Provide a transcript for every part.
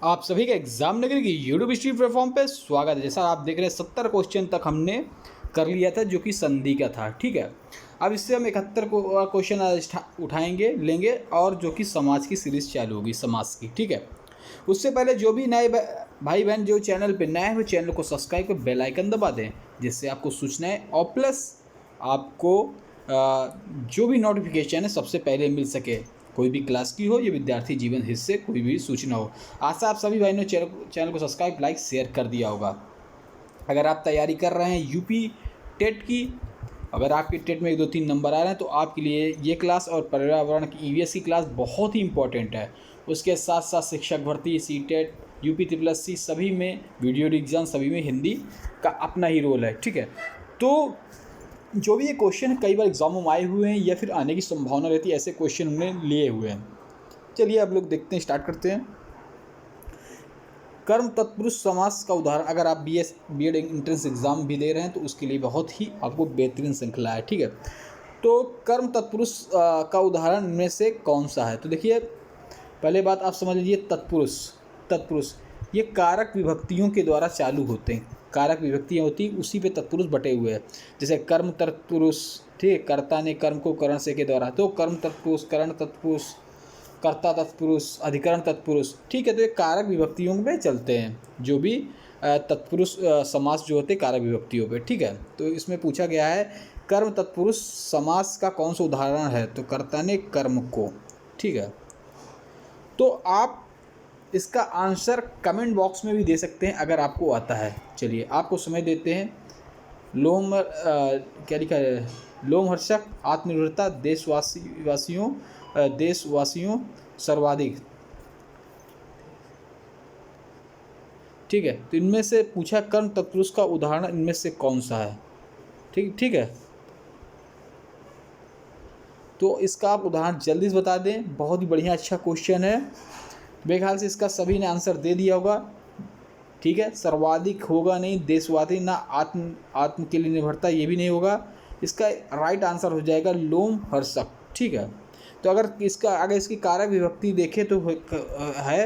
आप सभी का एग्जाम नगरी की यूट्यूब हिस्ट्री प्लेटफॉर्म पे स्वागत है। जैसा आप देख रहे हैं 70 क्वेश्चन तक हमने कर लिया था जो कि संधि का था। ठीक है, अब इससे हम 71 को क्वेश्चन उठाएंगे लेंगे और जो कि समाज की सीरीज चालू होगी समाज की। ठीक है, उससे पहले जो भी नए भाई बहन जो चैनल पे नए हैं वो चैनल को सब्सक्राइब कर बेल आइकन दबा दें, जिससे आपको सूचनाएं और प्लस आपको जो भी नोटिफिकेशन है सबसे पहले मिल सके, कोई भी क्लास की हो या विद्यार्थी जीवन हिस्से कोई भी सूचना हो। आशा आप सभी भाई ने चैनल को सब्सक्राइब लाइक शेयर कर दिया होगा। अगर आप तैयारी कर रहे हैं यूपी टेट की, अगर आपके टेट में 1 2 3 नंबर आ रहे हैं तो आपके लिए ये क्लास और पर्यावरण की ईवीएस की क्लास बहुत ही इंपॉर्टेंट है। उसके साथ साथ शिक्षक भर्ती, C TET, UP triple S C सभी में, वीडियो एग्जाम सभी में हिंदी का अपना ही रोल है। ठीक है, तो जो भी ये क्वेश्चन कई बार एग्जाम में आए हुए हैं या फिर आने की संभावना रहती है, ऐसे क्वेश्चन हमने लिए हुए हैं। चलिए अब लोग देखते हैं, स्टार्ट करते हैं। कर्म तत्पुरुष समास का उदाहरण, अगर आप बीएड एंट्रेंस एग्जाम भी दे रहे हैं तो उसके लिए बहुत ही आपको बेहतरीन श्रृंखला है। ठीक है, तो कर्म तत्पुरुष का उदाहरण इनमें से कौन सा है? तो देखिए, पहले बात आप समझ लीजिए, तत्पुरुष तत्पुरुष ये कारक विभक्तियों के द्वारा चालू होते हैं। कारक विभक्तियाँ होती उसी पे तत्पुरुष बटे हुए हैं। जैसे कर्म तत्पुरुष, ठीक है, कर्ता ने कर्म को करण से के द्वारा, तो कर्म तत्पुरुष, करण तत्पुरुष, कर्ता तत्पुरुष, अधिकरण तत्पुरुष। ठीक है, तो ये कारक विभक्तियों में चलते हैं जो भी तत्पुरुष समास जो होते हैं कारक विभक्तियों पे। ठीक है, तो इसमें पूछा गया है कर्म तत्पुरुष समास का कौन सा उदाहरण है? तो कर्ता ने कर्म को। ठीक है, तो आप इसका आंसर कमेंट बॉक्स में भी दे सकते हैं अगर आपको आता है। चलिए आपको समय देते हैं। क्या लिखा है? लोमहर्षक, आत्मनिर्भरता, देशवासियों सर्वाधिक। ठीक है, तो इनमें से पूछा कर्म तत्पुरुष का उदाहरण इनमें से कौन सा है? ठीक है, तो इसका आप उदाहरण जल्दी से बता दें। बहुत ही बढ़िया अच्छा क्वेश्चन है, मेरे ख्याल से इसका सभी ने आंसर दे दिया होगा। ठीक है, सर्वाधिक होगा नहीं, देशवादी ना, आत्म के लिए निर्भरता ये भी नहीं होगा। इसका राइट आंसर हो जाएगा लोमहर्षक। ठीक है, तो अगर इसकी कारक विभक्ति देखें तो है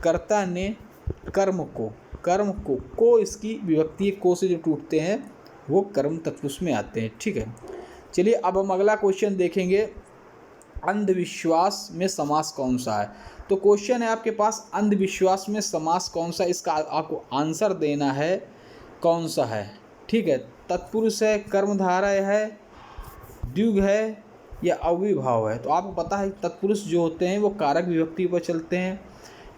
कर्ता ने कर्म को इसकी विभक्ति को से जो टूटते हैं वो कर्म तत्पुरुष में आते हैं। ठीक है, चलिए अब हम अगला क्वेश्चन देखेंगे। अंधविश्वास में समास कौन सा है? तो क्वेश्चन है आपके पास, अंधविश्वास में समास कौन सा, इसका आपको आंसर देना है कौन सा है। ठीक है, तत्पुरुष है, कर्मधारय है, द्विग है या अव्ययभाव है? तो आपको पता है तत्पुरुष जो होते हैं वो कारक विभक्ति पर चलते हैं।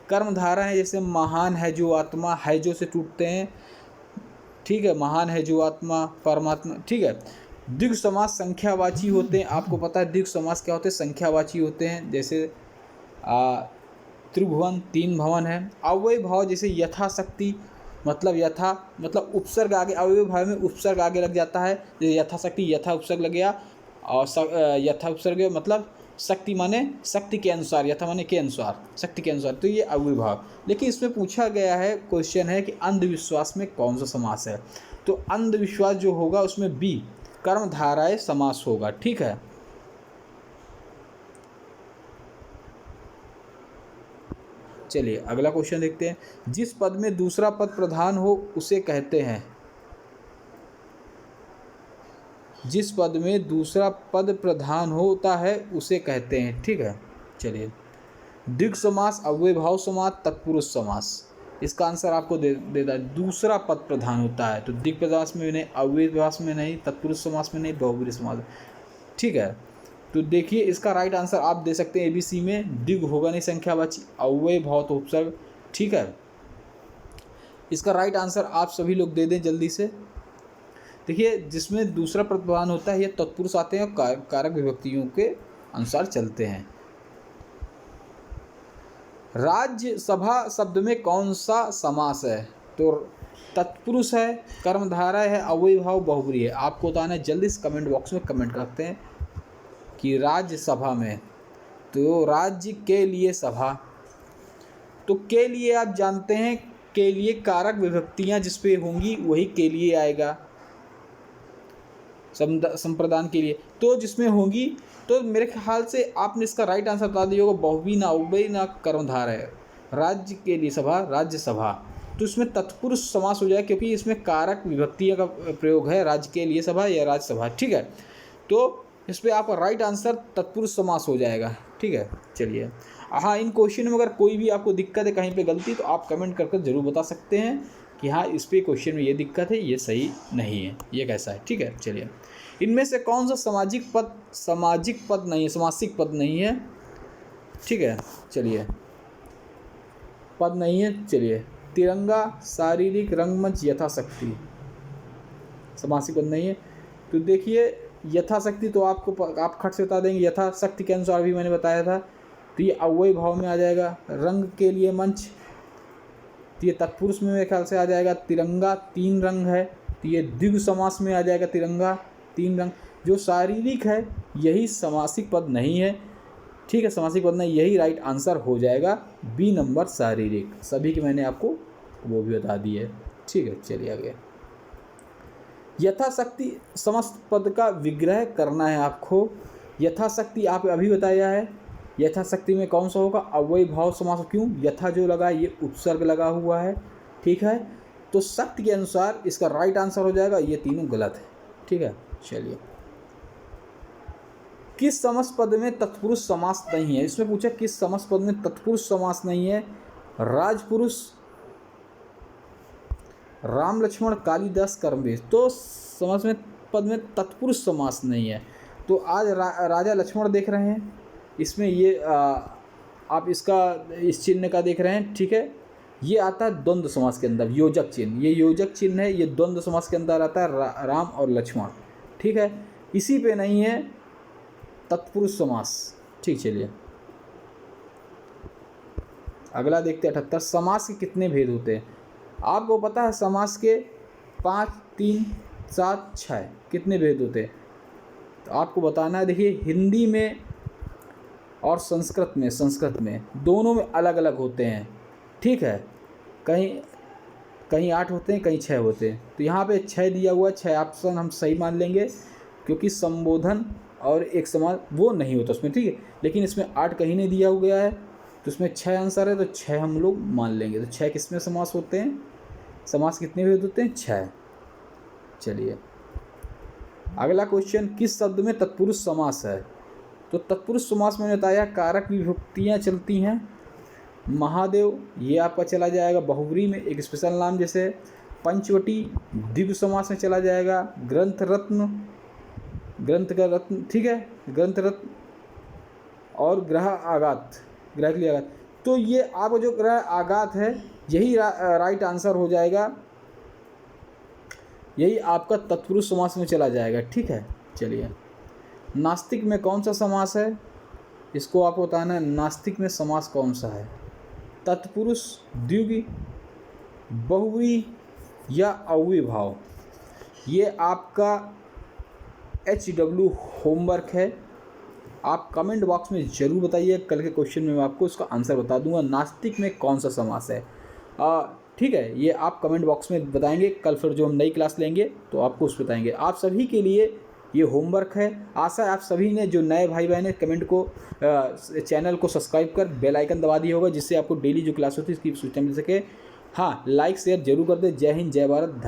कर्मधारा है, जैसे महान है जो आत्मा, है जो से टूटते हैं। ठीक है, महान है जो आत्मा, परमात्मा। ठीक है, द्विग समास संख्यावाची होते हैं। आपको पता है द्विग समास क्या होते हैं? संख्यावाची होते हैं। जैसे त्रिभुवन, 3 भवन है। अव्यय भाव जैसे यथाशक्ति, मतलब उपसर्ग आगे, अव्यय भाव में उपसर्ग आगे लग जाता है। जैसे यथाशक्ति, यथा उपसर्ग लग गया और यथा उपसर्ग मतलब शक्ति माने शक्ति के अनुसार, यथा माने के अनुसार, शक्ति के अनुसार, तो ये अव्ययभाव। लेकिन इसमें पूछा गया है, क्वेश्चन है कि अंधविश्वास में कौन सा समास है? तो अंधविश्वास जो होगा उसमें बी कर्मधारय समास होगा। ठीक है, चलिए अगला क्वेश्चन देखते हैं। जिस पद में दूसरा पद प्रधान हो उसे कहते हैं, जिस पद में दूसरा पद प्रधान होता है उसे कहते हैं। ठीक है, चलिए द्विग समास, अव्ययभाव समास, तत्पुरुष समास। इसका आंसर आपको दे देता है, दूसरा पद प्रधान होता है तो द्विग समास में नहीं, अव्ययभाव में नहीं, तत्पुरुष समास में नहीं, बहुब्रीहि समास। ठीक है, तो देखिए इसका राइट आंसर आप दे सकते हैं ABC में, द्विग होगा नहीं संख्यावाची, अव्ययभाव तो उपसर्ग। ठीक है, इसका राइट आंसर आप सभी लोग दे दें जल्दी से। देखिए जिसमें दूसरा पद प्रधान होता है ये तत्पुरुष आते हैं और कारक विभक्तियों के अनुसार चलते हैं। राज्यसभा शब्द में कौन सा समास है? तो तत्पुरुष है, कर्मधारा है, अव्ययभाव, बहुब्रीहि है। आपको बताना है, जल्दी से कमेंट बॉक्स में कमेंट करते हैं कि राज्यसभा में, तो राज्य के लिए सभा, तो के लिए आप जानते हैं, के लिए कारक विभक्तियां जिस पे होंगी वही के लिए आएगा। संप्रदान के लिए तो जिसमें होंगी, तो मेरे ख्याल से आपने इसका राइट आंसर बता दिया होगा, बहुब्रीहि ना, अव्यय ना, कर्मधारय है। राज्य के लिए सभा, राज्यसभा, तो इसमें तत्पुरुष समास हो जाएगा क्योंकि इसमें कारक विभक्तियों का प्रयोग है, राज्य के लिए सभा या राज्यसभा, ठीक है। तो इस पर आपका राइट आंसर तत्पुरुष समास हो जाएगा, ठीक है। चलिए, हाँ, इन क्वेश्चन में अगर कोई भी आपको दिक्कत है, कहीं पे गलती, तो आप कमेंट करके ज़रूर बता सकते हैं कि हाँ इस पे क्वेश्चन में ये दिक्कत है, ये सही नहीं है, ये कैसा है, ठीक है। चलिए, इनमें से कौन सा सामाजिक पद नहीं है, समासिक पद नहीं है, ठीक है। चलिए, पद नहीं है। चलिए, तिरंगा, शारीरिक, रंगमंच, यथाशक्ति, समासिक पद नहीं है। तो देखिए, यथाशक्ति तो आप खट से बता देंगे, यथाशक्ति के अनुसार भी मैंने बताया था, तो ये अव्यय भाव में आ जाएगा। रंग के लिए मंच, तो ये तत्पुरुष में मेरे ख्याल से आ जाएगा। तिरंगा 3 रंग है, तो ये द्विगु समास में आ जाएगा, तिरंगा 3 रंग। जो शारीरिक है यही समासिक पद नहीं है, ठीक है, समासिक पद नहीं, यही राइट आंसर हो जाएगा, बी नंबर शारीरिक। सभी के मैंने आपको वो भी बता दी है, ठीक है। चलिए आगे, यथाशक्ति समस्त पद का विग्रह करना है आपको। यथाशक्ति आप अभी बताया है, यथाशक्ति में कौन सा होगा, अव्यय भाव समास। क्यों, यथा जो लगा ये उपसर्ग लगा हुआ है, ठीक है। तो शक्ति के अनुसार इसका राइट आंसर हो जाएगा, ये तीनों गलत है, ठीक है। चलिए, किस समस्त पद में तत्पुरुष समास नहीं है, इसमें पूछा किस समस्त पद में तत्पुरुष समास नहीं है। राजपुरुष, राम लक्ष्मण कालिदास कर्मवीर, तो समस्त में पद में तत्पुरुष समास नहीं है। तो आज राजा लक्ष्मण देख रहे हैं, इसमें ये आप इसका इस चिन्ह का देख रहे हैं, ठीक है। ये आता है द्वंद्व समास के अंदर, योजक चिन्ह, ये योजक चिन्ह है, ये द्वंद्व समास के अंदर आता है, राम और लक्ष्मण, ठीक है। इसी पे नहीं है तत्पुरुष समास, ठीक। चलिए, अगला देखते हैं 78। समास के कितने भेद होते हैं, आपको पता है समास के 5, 3, 7, 6 कितने भेद होते हैं, तो आपको बताना है। देखिए, हिंदी में और संस्कृत में दोनों में अलग अलग होते हैं, ठीक है। कहीं 8 होते हैं, कहीं 6 होते हैं। तो यहाँ पे 6 दिया हुआ है, 6 ऑप्शन हम सही मान लेंगे, क्योंकि संबोधन और एक समान वो नहीं होता उसमें, ठीक है। लेकिन इसमें 8 कहीं नहीं दिया गया है, तो इसमें 6 आंसर है, तो 6 हम लोग मान लेंगे। तो 6 किसमें समास होते हैं, समास कितने भेद होते हैं, 6। चलिए, अगला क्वेश्चन, किस शब्द में तत्पुरुष समास है, तो तत्पुरुष समास में बताया कारक विभक्तियाँ चलती हैं। महादेव ये आपका चला जाएगा, बहुव्रीहि में एक स्पेशल नाम, जैसे पंचवटी द्विगु समास में चला जाएगा। ग्रंथ का रत्न, ठीक है, ग्रंथ रत्न, और ग्रह आघात, ग्रह के लिए आघात, तो ये आपको जो ग्रह आघात है यही राइट आंसर हो जाएगा, यही आपका तत्पुरुष समास में चला जाएगा, ठीक है। चलिए, नास्तिक में कौन सा समास है, इसको आपको बताना है। नास्तिक में समास कौन सा है, तत्पुरुष, द्विगु, बहुव्रीहि या अव्यय भाव, ये आपका HW होमवर्क है। आप कमेंट बॉक्स में ज़रूर बताइए, कल के क्वेश्चन में मैं आपको उसका आंसर बता दूंगा, नास्तिक में कौन सा समास है, ठीक है। ये आप कमेंट बॉक्स में बताएंगे, कल फिर जो हम नई क्लास लेंगे तो आपको उस बताएंगे। आप सभी के लिए ये होमवर्क है। आशा है आप सभी ने, जो नए भाई बहन हैं, कमेंट को चैनल को सब्सक्राइब कर बेल आइकन दबा दिया होगा, जिससे आपको डेली जो क्लास होती है इसकी सूचना मिल सके। हाँ, लाइक शेयर जरूर कर दें। जय हिंद, जय भारत।